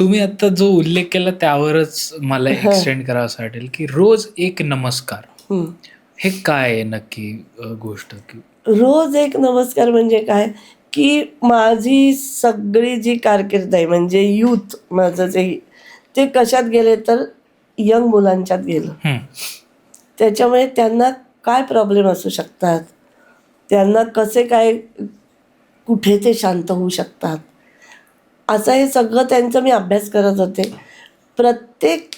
तुम्ही आता जो उल्लेख केला त्यावरच मला हं, एक्सटेंड करावं असं वाटेल, की रोज एक नमस्कार हं. हे काय आहे नक्की गोष्ट की रोज एक नमस्कार म्हणजे काय, की माझी सगळी जी कारकीर्द आहे म्हणजे यूथ माझं ते कशात गेले तर यंग मुलांच्यात गेलं. हं, त्याच्यामुळे त्यांना काय प्रॉब्लेम असू शकतात, त्यांना कसे काय कुठे ते शांत होऊ शकतात, असं हे सगळं त्यांचा मी अभ्यास करत होते. प्रत्येक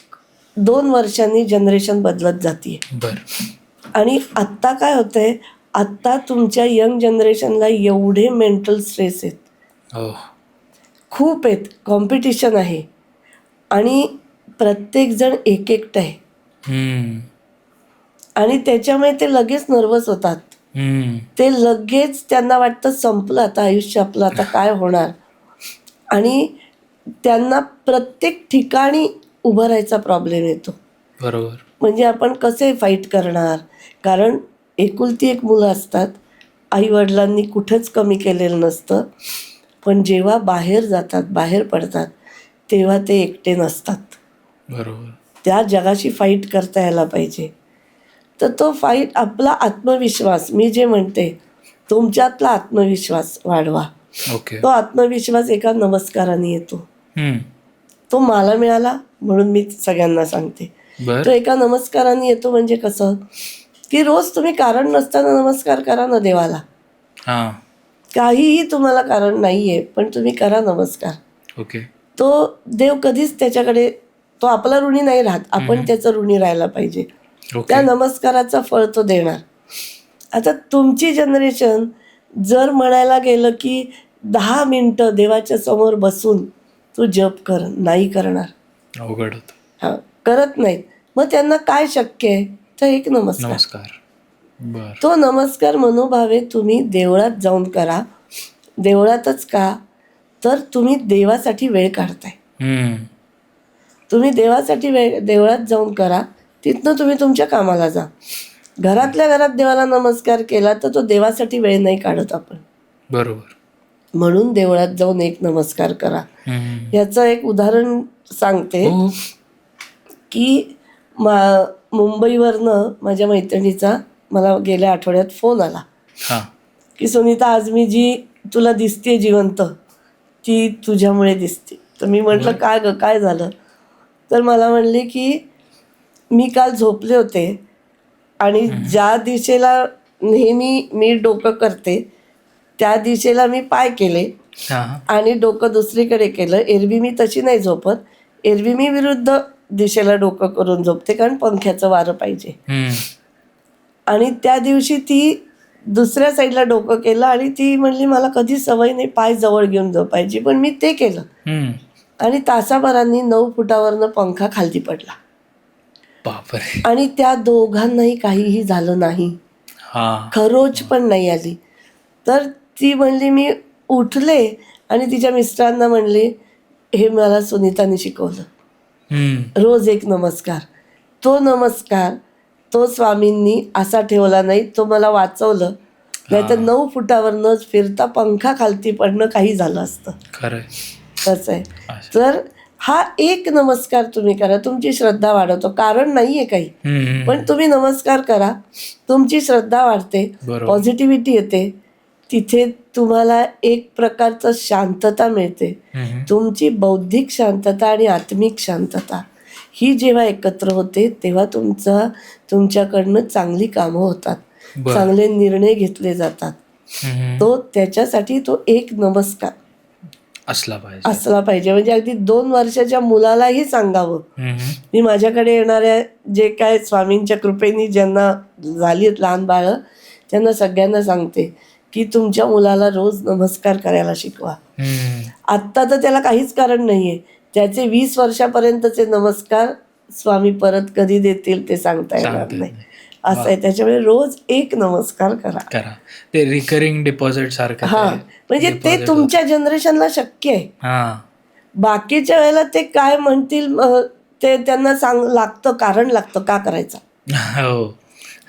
2 वर्षांनी जनरेशन बदलत जाते बरं. आणि आत्ता काय होतंय, आत्ता तुमच्या यंग जनरेशनला एवढे मेंटल स्ट्रेस आहेत. हो. खूप आहेत, कॉम्पिटिशन आहे आणि प्रत्येकजण एक-एकटं आहे हं, आणि त्याच्यामुळे ते लगेच नर्व्हस होतात. हं. ते लगेच त्यांना वाटतं संपलं आता आयुष्य आपलं, आता काय होणार? आणि त्यांना प्रत्येक ठिकाणी उभं राहायचा प्रॉब्लेम येतो. बरोबर. म्हणजे आपण कसे फाईट करणार? कारण एकुलती एक मुलं असतात. आई-वडिलांनी कुठंच कमी केलेलं नसतं. पण जेव्हा बाहेर जातात, बाहेर पडतात, तेव्हा ते एकटे नसतात. बरोबर. त्या जगाशी फाईट करता यायला पाहिजे. तर तो फाईट आपला आत्मविश्वास मी जे म्हणते, तुमच्यातला आत्मविश्वास वाढवा. ओके. तो आत्मविश्वास एका नमस्काराने येतो. हं. तो मला मिळाला म्हणून मी सगळ्यांना सांगते. तो बरं. एका नमस्काराने येतो म्हणजे कसं, की रोज तुम्ही कारण नसताना नमस्कार करा ना देवाला. हां. काहीही तुम्हाला कारण नाही आहे, पण तुम्ही करा नमस्कार. ओके. तो देव कधीच त्याच्याकडे तो आपला ऋणी नाही राहत. हं, आपण हं. त्याचं ऋणी राहायला पाहिजे. त्या ओके. नमस्काराचं फळ तो देणार. आता तुमची जनरेशन जर म्हणायला गेलं, की 10 मिनिटं देवाच्या समोर बसून तू जप कर, नाही करणार. अवघड होतं. हां, करत नाहीत. मग त्यांना काय शक्य आहे? तर एक नमस्कार. नमस्कार. बरं. तो नमस्कार मनोभावे तुम्ही देवळात जाऊन करा. देवळातच का? तर तुम्ही देवासाठी वेळ काढताय. हं. तुम्ही देवासाठी वेळ देवळात जाऊन करा. तिथनं तुम्ही तुमच्या कामाला जा. घरातल्या घरात देवाला नमस्कार केला तर तो देवासाठी वेळ नाही काढत आपण. बरोबर. म्हणून देवळात जाऊन एक नमस्कार करा. हं. याचं एक उदाहरण सांगते, हो. की मा मुंबईवरनं माझ्या मैत्रिणीचा मला गेल्या आठवड्यात फोन आला, हां. की "सुनीता आज मी जी तुला दिसते जिवंत, ती तुझ्यामुळे दिसते." तर मी म्हटलं, बरं. "काय गं, काय झालं?" तर मला म्हणले, की "मी काल झोपले होते आणि हं. ज्या दिशेला नेहमी मी डोकं करते, त्या दिशेला मी पाय केले हां. आणि डोकं दुसरीकडे केलं. एरवी मी तशी नाही झोपत. एरवी मी विरुद्ध दिशेला डोकं करून झोपते, कारण पंख्याचं वारं पाहिजे." हं. आणि त्या दिवशी ती दुसऱ्या साईडला डोकं केलं आणि ती म्हणली, "मला कधी सवय नाही पाय जवळ घेऊन झोपायची." पण मी ते केलं हं. आणि तासाभरांनी 9 फुटावरनं पंखा खाली पडला बापरे! आणि त्या दोघांनाही काहीही झालं नाही. हां. खरोच पण नाही आली. तर ती म्हणली, "मी उठले आणि तिच्या मिस्टरांना म्हणले, हे मला सुनीताने शिकवलं. हं. रोज एक नमस्कार." तो नमस्कार, तो स्वामींनी असा ठेवला नाही, तो मला वाचवलं. नाहीतर हां. 9 फुटावरनं फिरता पंखा खालती पडणं काही झालं असतं. खरं आहे. तसं आहे. अच्छा. तर हा एक नमस्कार तुम्ही करा. तुमची श्रद्धा वाढवतो. कारण नाही आहे काही. हं, हं, पण हं. तुम्ही नमस्कार करा. तुमची श्रद्धा वाढते. बरोबर. पॉझिटिव्हिटी येते. तिथे तुम्हाला एक प्रकारचं शांतता मिळते. हं, हं. तुमची बौद्धिक शांतता आणि आत्मिक शांतता ही जेव्हा एकत्र होते, तेव्हा तुमच्याकडनं चांगली कामं होतात. बरं. चांगले निर्णय घेतले जातात. हं, हं. त्याच्यासाठी तो एक नमस्कार असला पाहिजे. असला पाहिजे. म्हणजे अगदी 2 वर्षाच्या मुलालाही सांगावं. हं, हं. मी माझ्याकडे येणाऱ्या जे काय स्वामींच्या कृपेने ज्यांना झाली आहेत लहान बाळं, त्यांना सगळ्यांना सांगते, की तुमच्या मुलाला रोज नमस्कार करायला शिकवा. हं. आत्ता तर त्याला काहीच कारण नाही आहे. त्याचे 20 वर्षापर्यंतचे नमस्कार स्वामी परत कधी देतील ते सांगता येणार सांगता येत नाही. नाही. असं वाह! आहे. त्याच्यामुळे रोज एक नमस्कार करा. करा. ते रिकरिंग डिपॉझिट सारखं ते हां, म्हणजे ते डिपॉझिट होतं. तुमच्या जनरेशनला शक्य आहे. हां. बाकीच्या वेळेला ते काय म्हणतील ते त्यांना लागतं, कारण लागतं का करायचं. हो.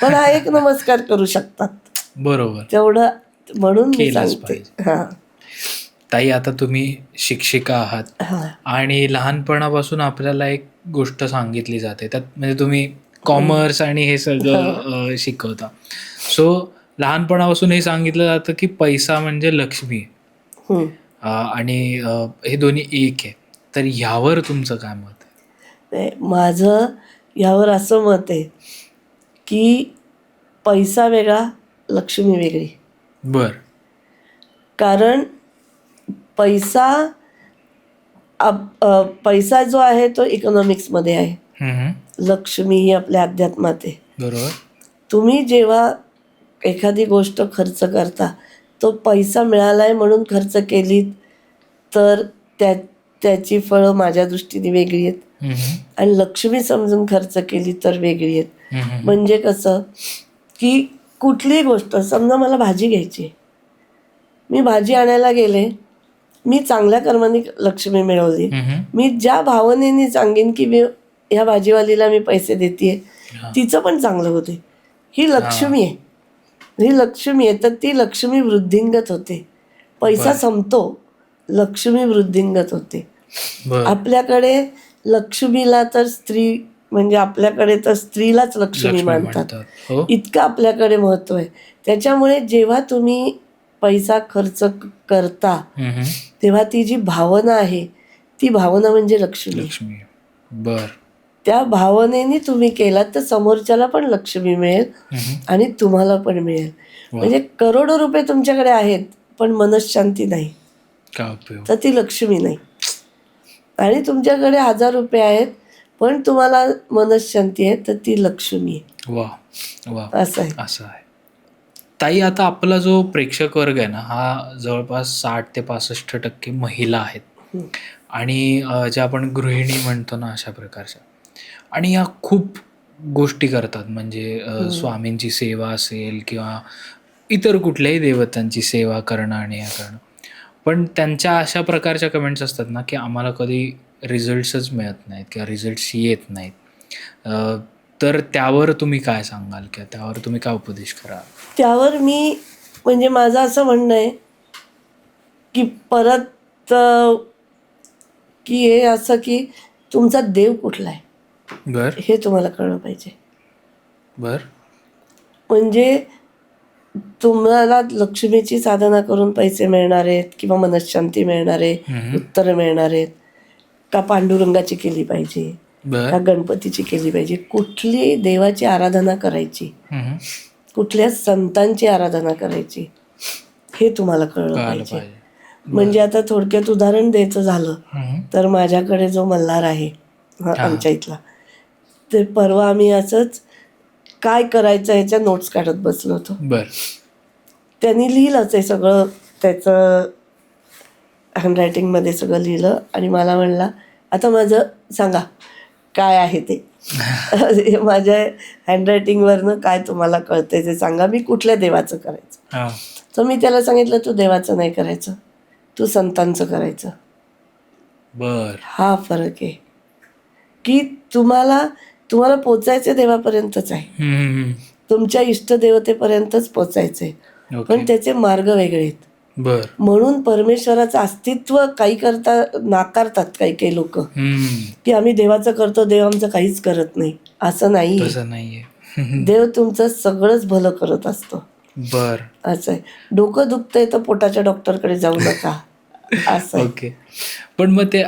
पण हा एक नमस्कार करू शकतात. बरोबर. तेवढं म्हणून मी केलंच सांगते. पाहिजे. हां. ताई, आता तुम्ही शिक्षिका आहात हां. आणि लहानपणापासून आपल्याला एक गोष्ट सांगितली जाते, त्यात म्हणजे तुम्ही कॉमर्स आणि हे सगळं शिकवता. सो लहानपणापासून हे सांगितलं जातं की पैसा म्हणजे लक्ष्मी आहे. हं. आणि हे दोन्ही एक आहे. तर ह्यावर तुमचं काय मत आहे? माझं यावर असं मत आहे की पैसा वेगळा, लक्ष्मी वेगळी. बर. कारण पैसा पैसा जो आहे तो इकॉनॉमिक्समध्ये आहे. हम्म. लक्ष्मी ही आपल्या अध्यात्मात आहे. बरोबर. तुम्ही जेव्हा एखादी गोष्ट खर्च करता, तो पैसा मिळालाय म्हणून खर्च केलीत तर त्याची फळं माझ्या दृष्टीने वेगळी आहेत. हम्म. आणि लक्ष्मी समजून खर्च केली तर वेगळी आहेत. हम्म. म्हणजे कसं की कुठलीही गोष्ट, समजा मला भाजी घ्यायची आहे, मी भाजी आणायला गेले, मी चांगल्या कर्माने लक्ष्मी मिळवली, हम्म. मी ज्या भावनेने सांगेन की मी ह्या भाजीवालीला मी पैसे देते, हा. तिचं पण चांगलं होते. ही लक्ष्मी आहे, ही लक्ष्मी आहे. तर ती लक्ष्मी वृद्धिंगत होते. पैसा बरं. संपतो, लक्ष्मी वृद्धिंगत होते. बर. आपल्याकडे लक्ष्मीला तर स्त्री, म्हणजे आपल्याकडे तर स्त्रीलाच लक्ष्मी मानतात. हो. इतकं आपल्याकडे महत्त्व आहे. त्याच्यामुळे जेव्हा तुम्ही पैसा खर्च करता हम्म. तेव्हा ती जी भावना आहे, ती भावना म्हणजे लक्ष्मी. लक्ष्मी. बर. त्या भावनेने तुम्ही केलात तर समोरच्याला पण लक्ष्मी मिळेल हम्म. आणि तुम्हाला पण मिळेल. वा. म्हणजे करोडो रुपये तुमच्याकडे आहेत पण मनःशांती नाही, काय उपयोग. तर ती लक्ष्मी नाही. आणि तुमच्याकडे 1000 रुपये आहेत पण तुम्हाला मनःशांती आहे, तर ती लक्ष्मी आहे. वा वा. असं आहे. असं आहे. ताई, आता आपला जो प्रेक्षक वर्ग आहे ना, हा जवळपास 60 ते 65% महिला आहेत. हं. आणि ज्या आपण गृहिणी म्हणतो ना, अशा प्रकारच्या. आणि या खूप गोष्टी करतात, म्हणजे स्वामींची सेवा असेल किंवा इतर कुठल्याही देवतांची सेवा करणं आणि हे करणं. पण त्यांच्या अशा प्रकारच्या कमेंट्स असतात ना, की आम्हाला कधी रिझल्ट्सच मिळत नाहीत किंवा रिझल्ट्स येत नाहीत. तर त्यावर तुम्ही काय सांगाल किंवा त्यावर तुम्ही काय उपदेश कराल? त्यावर मी, म्हणजे माझं असं म्हणणं आहे की परत की हे असं की तुमचा देव कुठला आहे बर. हे तुम्हाला कळलं पाहिजे. बर. म्हणजे तुम्हाला लक्ष्मीची साधना करून पैसे मिळणार आहेत किंवा मनःशांती मिळणार आहे, हम्म. उत्तरं मिळणार आहेत, का पांडुरंगाची केली पाहिजे, बर. का गणपतीची केली पाहिजे, कुठली देवाची आराधना करायची, हम्म. कुठल्या संतांची आराधना करायची, हे तुम्हाला कळलं कळालं पाहिजे. पाहिजे. म्हणजे आता थोडक्यात उदाहरण द्यायचं झालं हम्म. तर माझ्याकडे जो मल्हार आहे हा. आमच्या इथला, ते परवा आम्ही असंच काय करायचं ह्याच्या नोट्स काढत बसलो होतो. बर. त्यांनी लिहिलंच आहे सगळं, त्याचं हँडरायटिंगमध्ये सगळं लिहिलं आणि मला म्हणला, आता माझं सांगा काय आहे ते. माझ्या हँडरायटिंगवरनं काय तुम्हाला कळतंय ते सांगा, मी कुठल्या देवाचं करायचं. हा. तर मी त्याला सांगितलं, तू देवाचं नाही करायचं, तू संतांचं करायचं. बर. हा फरक आहे की तुम्हाला पोचायचे देवापर्यंतच आहे, हम्म. तुमच्या इष्टदेवतेपर्यंतच पोचायचंय, ओके. पण त्याचे मार्ग वेगळे आहेत. बर. म्हणून परमेश्वराचं अस्तित्व काही करता नाकारतात काही लोक, हम्म. की आम्ही देवाचं करतो, देव आमचं काहीच करत नाही. असं नाही. तसं नाहीये. देव तुमचं सगळंच भलं करत असतो. बर. असं आहे. डोकं दुखतंय तर पोटाच्या डॉक्टरकडे जाऊ नका, असं आहे. ओके. पण मग ते